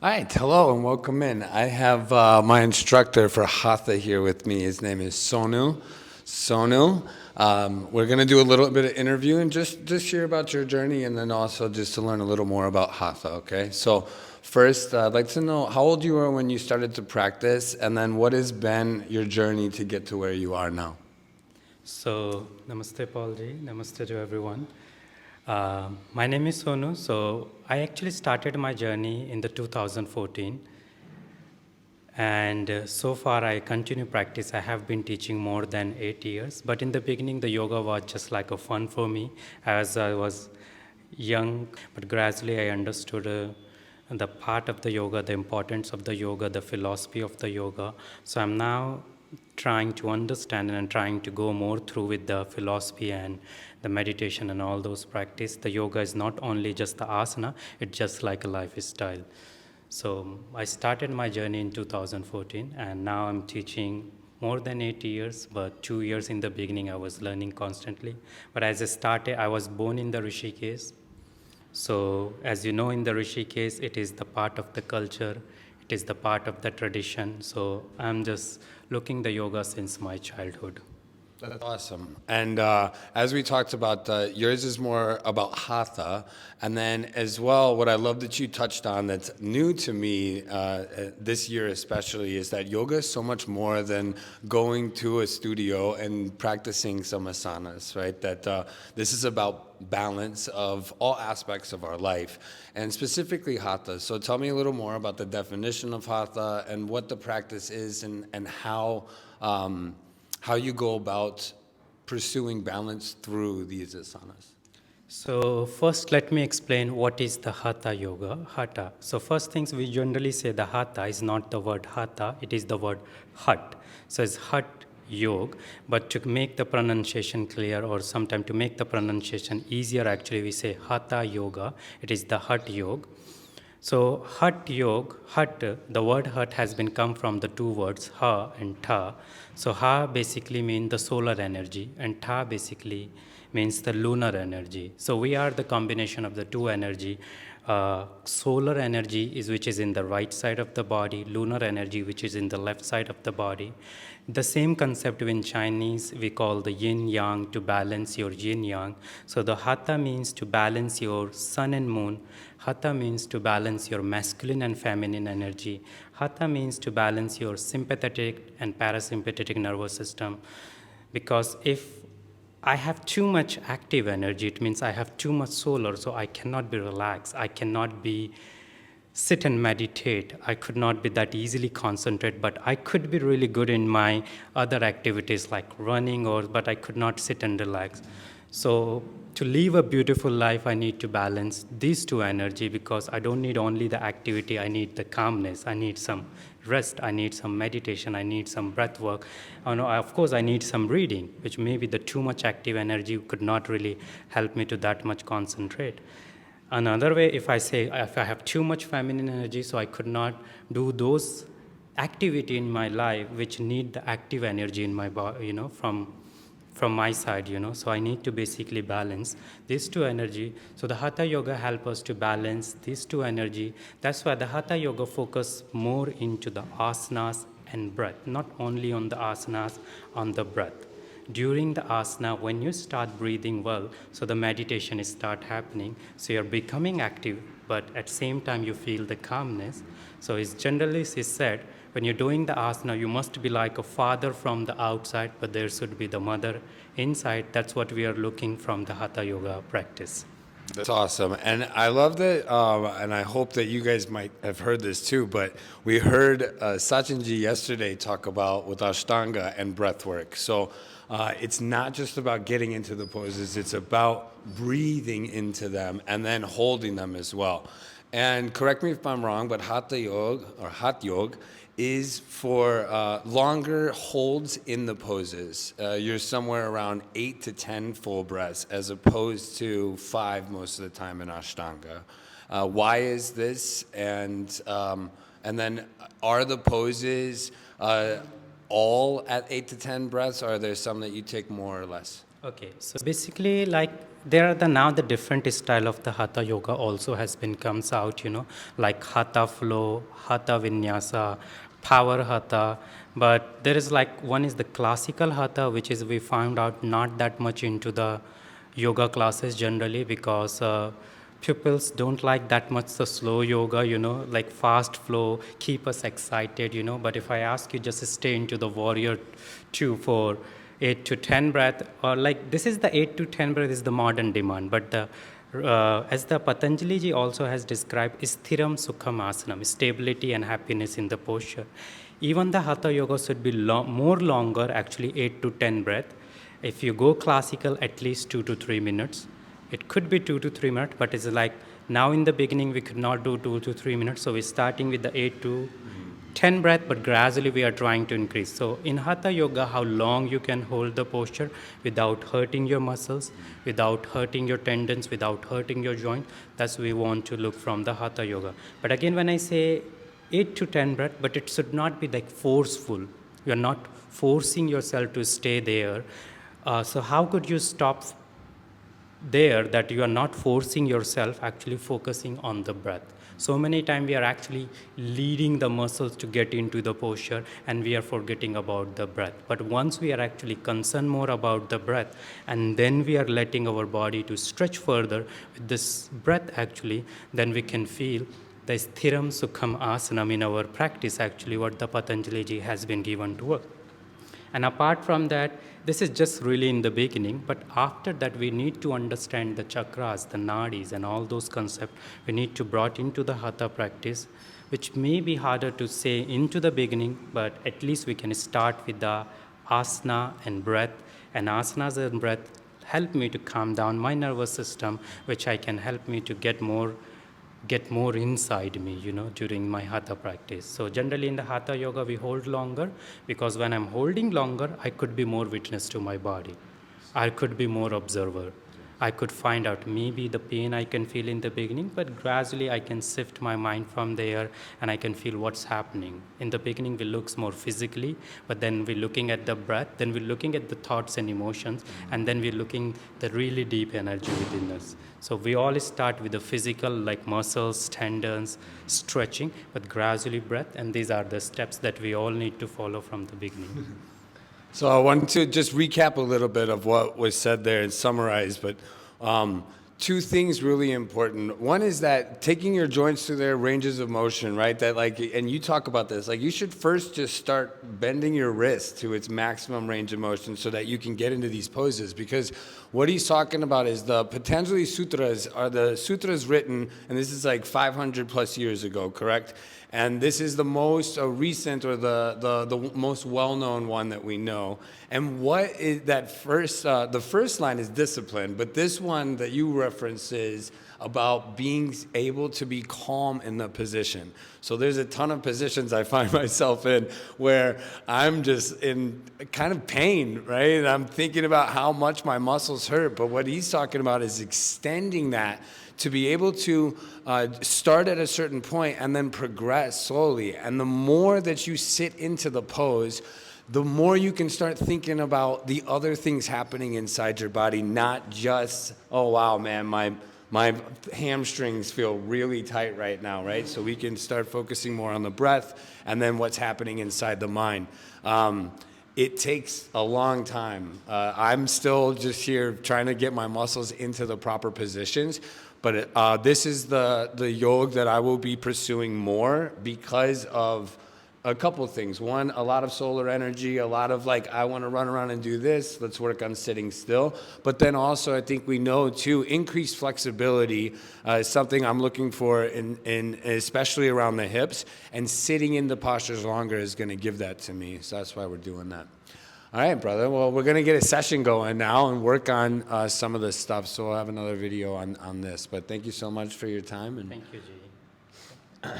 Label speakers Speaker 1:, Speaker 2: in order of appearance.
Speaker 1: All right, hello and welcome in. I have my instructor for Hatha here with me. His name is Sonu. Sonu, we're going to do a little bit of interview and just hear about your journey and then also just to learn a little more about Hatha, okay? So first, I'd like to know how old you were when you started to practice and then what has been your journey to get to where you are now?
Speaker 2: So, namaste, Paulji. Namaste to everyone. My name is Sonu. So, I actually started my journey in the 2014, and so far I continue practice. I have been teaching more than 8 years. But in the beginning, the yoga was just like a fun for me as I was young. But gradually, I understood the part of the yoga, the importance of the yoga, the philosophy of the yoga. So, I'm now trying to understand and trying to go more through with the philosophy and the meditation and all those practice. The yoga is not only just the asana, it's just like a lifestyle. So I started my journey in 2014 and now I'm teaching more than 8 years, but 2 years in the beginning I was learning constantly. But as I started, I was born in the Rishikesh. So as you know, in the Rishikesh, it is the part of the culture, it is the part of the tradition. So I'm just looking the yoga since my childhood.
Speaker 1: That's awesome. And as we talked about, yours is more about hatha. And then as well, what I love that you touched on that's new to me this year especially is that yoga is so much more than going to a studio and practicing some asanas, right? That this is about balance of all aspects of our life and specifically hatha. So tell me a little more about the definition of hatha and what the practice is and how you go about pursuing balance through these asanas.
Speaker 2: So first let me explain what is the Hatha Yoga. Hatha. So first things we generally say the Hatha is not the word Hatha, it is the word Hat. So it's Hat Yoga, but to make the pronunciation clear or sometimes to make the pronunciation easier actually we say Hatha Yoga. It is the Hat Yoga. So Hat Yoga, Hat, the word Hat has been come from the two words Ha and Ta. So Ha basically means the solar energy and Ta basically means the lunar energy. So we are the combination of the two energy. Solar energy is which is in the right side of the body, lunar energy which is in the left side of the body. The same concept in Chinese we call the yin yang, to balance your yin yang. So the hatha means to balance your sun and moon. Hatha means to balance your masculine and feminine energy. Hatha means to balance your sympathetic and parasympathetic nervous system. Because if I have too much active energy, it means I have too much solar, so I cannot be relaxed. I cannot be sit and meditate. I could not be that easily concentrate, but I could be really good in my other activities like running but I could not sit and relax. So to live a beautiful life, I need to balance these two energy because I don't need only the activity, I need the calmness, I need some rest, I need some meditation, I need some breath work. Of course, I need some reading, which maybe the too much active energy could not really help me to that much concentrate. Another way, if I say if I have too much feminine energy, so I could not do those activity in my life which need the active energy in my body, from my side, So I need to basically balance these two energy. So the Hatha Yoga help us to balance these two energy. That's why the Hatha Yoga focus more into the asanas and breath, not only on the asanas, on the breath. During the asana, when you start breathing well, so the meditation is start happening. So you're becoming active, but at the same time you feel the calmness. So it's generally is said, when you're doing the asana, you must be like a father from the outside, but there should be the mother inside. That's what we are looking from the Hatha Yoga practice.
Speaker 1: That's awesome. And I love that, and I hope that you guys might have heard this too, but we heard Sachinji yesterday talk about with Ashtanga and breath work. So it's not just about getting into the poses, it's about breathing into them and then holding them as well. And correct me if I'm wrong, but Hatha Yoga or Hat Yoga is for longer holds in the poses. You're somewhere around 8 to 10 full breaths as opposed to 5 most of the time in Ashtanga. Why is this? And then are the poses all at 8 to 10 breaths or are there some that you take more or less?
Speaker 2: Okay, so basically like there are now the different style of the Hatha Yoga also has been comes out, like Hatha Flow, Hatha Vinyasa, Power Hatha. But there is like one is the classical Hatha, which is we found out not that much into the yoga classes generally because pupils don't like that much the slow yoga, like fast flow, keep us excited, But if I ask you just stay into the warrior two for 8 to 10 breath, or like this is the 8 to 10 breath is the modern demand, but the as the Patanjali ji also has described, sthiram sukham asanam, stability and happiness in the posture. Even the Hatha Yoga should be more longer, actually 8 to 10 breath. If you go classical, at least 2 to 3 minutes. It could be 2 to 3 minutes, but it's like now in the beginning we could not do 2 to 3 minutes. So we're starting with the 8 to 10 breath, but gradually we are trying to increase. So in Hatha Yoga, how long you can hold the posture without hurting your muscles, without hurting your tendons, without hurting your joint, that's we want to look from the Hatha Yoga. But again, when I say 8 to 10 breath, but it should not be like forceful. You're not forcing yourself to stay there. So how could you stop there that you are not forcing yourself, actually focusing on the breath? So many times we are actually leading the muscles to get into the posture and we are forgetting about the breath. But once we are actually concerned more about the breath and then we are letting our body to stretch further with this breath actually, then we can feel the sthiram sukham asanam in our practice actually what the Patanjali ji has been given to us. And apart from that, this is just really in the beginning, but after that we need to understand the chakras, the nadis and all those concepts we need to brought into the Hatha practice, which may be harder to say into the beginning, but at least we can start with the asana and breath. And asanas and breath help me to calm down my nervous system, which I can help me to get more inside me, during my Hatha practice. So generally in the Hatha Yoga, we hold longer because when I'm holding longer, I could be more witness to my body. I could be more observer. I could find out maybe the pain I can feel in the beginning, but gradually I can shift my mind from there and I can feel what's happening. In the beginning, we look more physically, but then we're looking at the breath, then we're looking at the thoughts and emotions, and then we're looking the really deep energy within us. So we all start with the physical, like muscles, tendons, stretching, but gradually breath, and these are the steps that we all need to follow from the beginning.
Speaker 1: So I wanted to just recap a little bit of what was said there and summarize, but two things really important. One is that taking your joints to their ranges of motion, right? That like, and you talk about this, like you should first just start bending your wrist to its maximum range of motion so that you can get into these poses. Because what he's talking about is the Patanjali Sutras are the sutras written, and this is like 500 plus years ago, correct? And this is the most recent or the most well-known one that we know. And what is that first, the first line is discipline, but this one that you reference is about being able to be calm in the position. So there's a ton of positions I find myself in where I'm just in kind of pain, right? And I'm thinking about how much my muscles hurt, but what he's talking about is extending that to be able to start at a certain point and then progress slowly. And the more that you sit into the pose, the more you can start thinking about the other things happening inside your body, not just, oh, wow, man, my hamstrings feel really tight right now, right? So we can start focusing more on the breath and then what's happening inside the mind. It takes a long time. I'm still just here trying to get my muscles into the proper positions. But this is the yoga that I will be pursuing more because of a couple of things. One, a lot of solar energy, a lot of like, I want to run around and do this. Let's work on sitting still. But then also, I think we know too, increased flexibility is something I'm looking for in especially around the hips. And sitting in the postures longer is going to give that to me. So that's why we're doing that. All right, brother. Well, we're going to get a session going now and work on some of this stuff. So we'll have another video on this. But thank you so much for your time.
Speaker 2: Thank you, Jay.